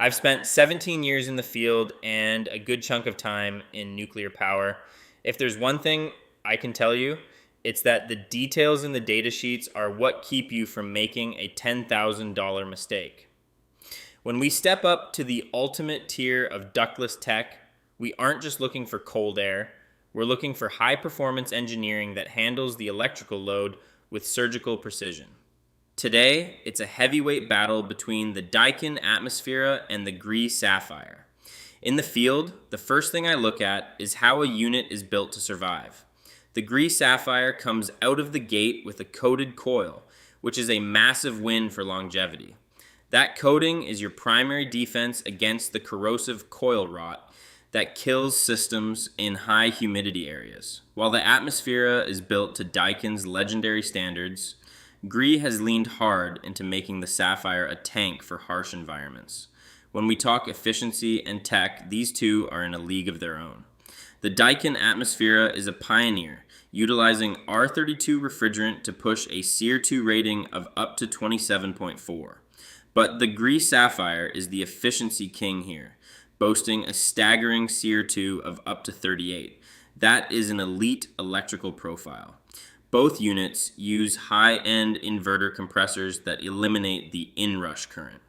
I've spent 17 years in the field and a good chunk of time in nuclear power. If there's one thing I can tell you, it's that the details in the data sheets are what keep you from making a $10,000 mistake. When we step up to the ultimate tier of ductless tech, we aren't just looking for cold air. We're looking for high performance engineering that handles the electrical load with surgical precision. Today, it's a heavyweight battle between the Daikin Atmosphera and the Gree Sapphire. In the field, the first thing I look at is how a unit is built to survive. The Gree Sapphire comes out of the gate with a coated coil, which is a massive win for longevity. That coating is your primary defense against the corrosive coil rot that kills systems in high humidity areas. While the Atmosphera is built to Daikin's legendary standards, Gree has leaned hard into making the Sapphire a tank for harsh environments. When we talk efficiency and tech, these two are in a league of their own. The Daikin Atmosphera is a pioneer, utilizing R32 refrigerant to push a SEER2 rating of up to 27.4. But the Gree Sapphire is the efficiency king here, boasting a staggering SEER2 of up to 38. That is an elite electrical profile. Both units use high-end inverter compressors that eliminate the inrush current,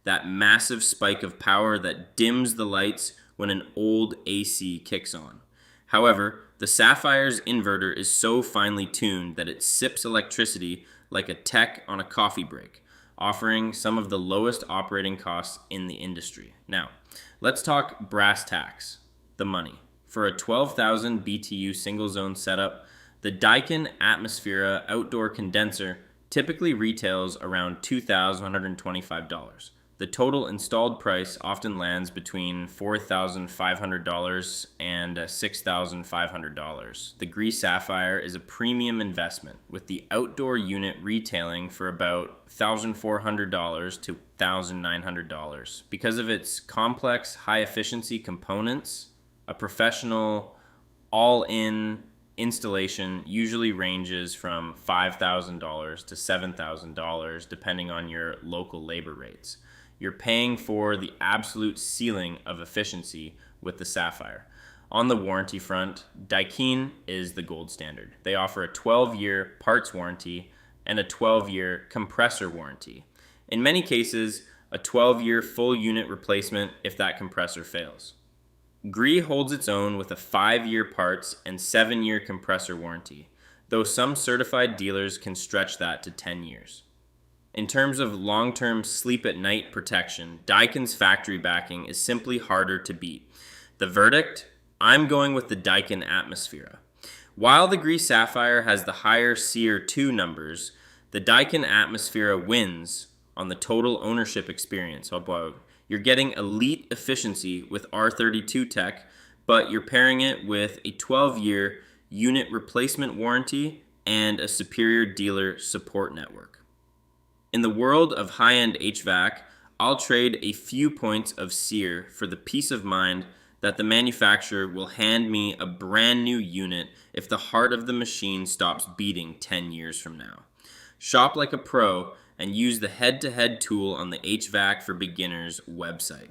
that massive spike of power that dims the lights when an old AC kicks on. However, the Sapphire's inverter is so finely tuned that it sips electricity like a tech on a coffee break, offering some of the lowest operating costs in the industry. Now, let's talk brass tacks, the money. For a 12,000 BTU single-zone setup, the Daikin Atmosphera outdoor condenser typically retails around $2,125. The total installed price often lands between $4,500 and $6,500. The Gree Sapphire is a premium investment, with the outdoor unit retailing for about $1,400 to $1,900. Because of its complex, high-efficiency components, a professional all-in installation usually ranges from $5,000 to $7,000 depending on your local labor rates. You're paying for the absolute ceiling of efficiency with the Sapphire. On the warranty front, Daikin is the gold standard. They offer a 12-year parts warranty and a 12-year compressor warranty. In many cases, a 12-year full unit replacement if that compressor fails. Gree holds its own with a 5-year parts and 7-year compressor warranty, though some certified dealers can stretch that to 10 years. In terms of long-term sleep-at-night protection, Daikin's factory backing is simply harder to beat. The verdict? I'm going with the Daikin Atmosphera. While the Gree Sapphire has the higher SEER2 numbers, the Daikin Atmosphera wins on the total ownership experience. You're getting elite efficiency with R32 tech, but you're pairing it with a 12-year unit replacement warranty and a superior dealer support network. In the world of high-end HVAC, I'll trade a few points of SEER for the peace of mind that the manufacturer will hand me a brand new unit if the heart of the machine stops beating 10 years from now. Shop like a pro and use the head-to-head tool on the HVAC for Beginners website.